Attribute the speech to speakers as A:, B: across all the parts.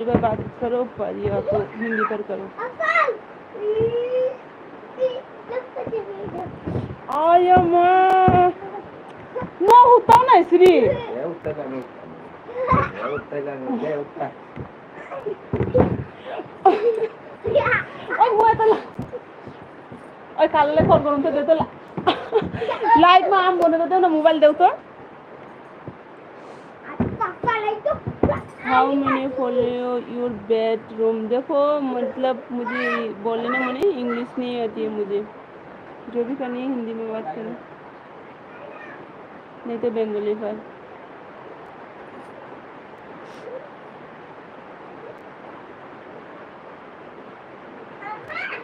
A: पर बात करो पर या तो हिंदी पर करो। आया माँ no hutang na Sri ওই বুয়া তো ওই কাললে ফোন করুন তো দে তো লাইট মা আম বনে তো না মোবাইল দেও তো how many follow your bedroom देखो मतलब मुझे बोलने में मैंने इंग्लिश नहीं आती है मुझे जो भी करनी है हिंदी में बात करें नहीं तो बंगाली पर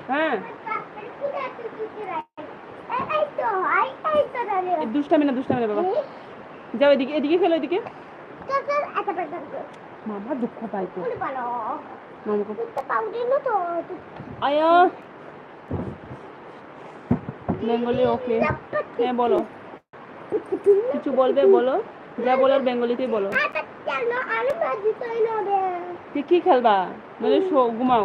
A: हाँ दुष्टा में ना बाबा जाओ एदिके खेलो एदिके मामा दुख पाई तो मामा को आया বেঙ্গলি ওকে হ্যাঁ বলো কিছু বলবে বলো যা বলার বেঙ্গলিতেই বলো তুই কি খেলবা মানে ঘুমাও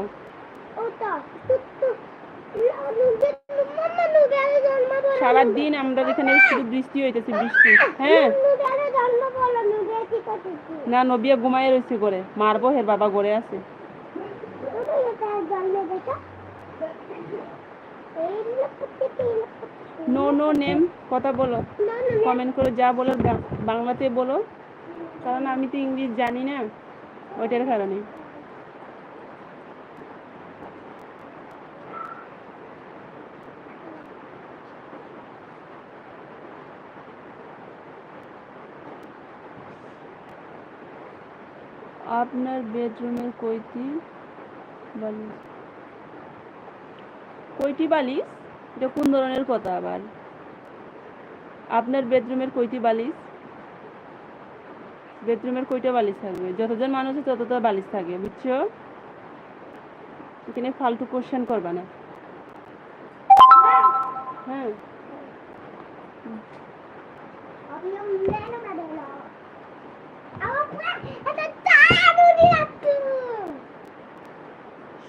A: সারাদিন আমরা এখানে শুধু বৃষ্টি হইতেছে বৃষ্টি হ্যাঁ না নবিয়া ঘুমাই রয়েছে করে মারবো হের বাবা ঘরে আছে নো নো নেম কথা বলো কমেন্ট করে যা বলো বাংলাতে বলো কারণ আমি তো ইংলিশ জানি না ওইটার কারণে আপনার বেডরুমের কয়টি বালিশ এটা কোন ধরনের কথা আবার আপনার বেডরুমের কয়টি বালিশ বেডরুমের কয়টা বালিশ থাকবে যতজন মানুষ আছে ততটা বালিশ থাকে বুঝছো এখানে ফালতু কোশ্চেন করবা না হ্যাঁ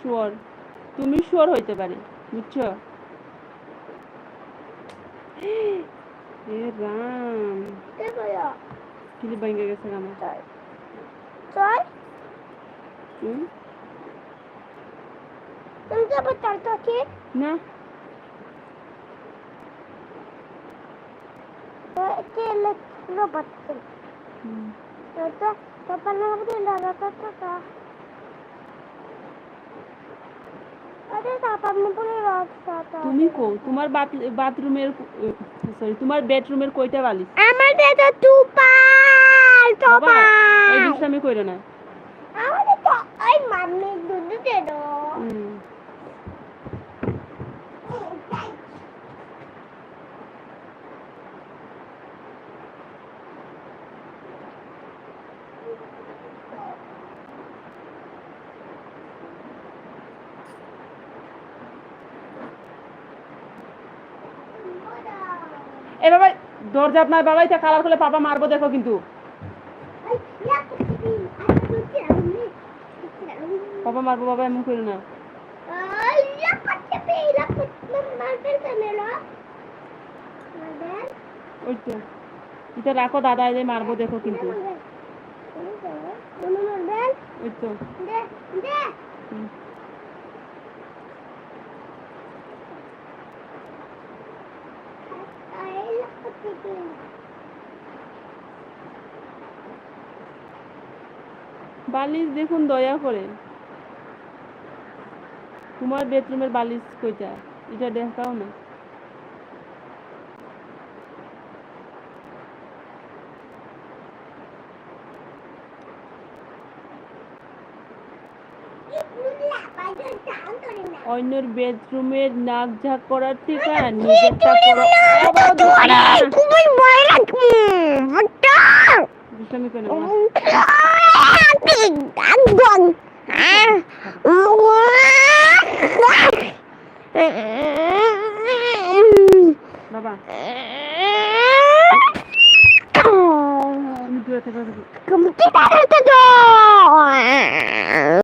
A: শিওর তুমি শিওর হইতে পারে বুঝছো এ রাম কিলি ভেঙে গেছে আমার না তুমি কো তোমার বাথরুমের সরি তোমার বেডরুমের কয়টা বালিশ
B: আমার বেডে টুপাল টুপাল
A: এই দুষ্টামি কইরো না
B: আমাদের তো ওই মাম্মি দুধ দে দাও
A: এ বাবা দরজা আপনার বাবাই তা কালার করলে পাপা মারবো দেখো কিন্তু পাপা মারবো বাবা এমন করো না ওই তো এটা রাখো দাদা এলে মারবো দেখো কিন্তু ওই তো বালিশ দেখুন দয়া করে তোমার বেডরুমের বালিশ কইটা এটা দেখাও না অন্যের বেডরুমের নাক ঝাঁক করার থেকে নিজেরটা করো
B: তুমি ময়লা
A: দুষ্টামি কেন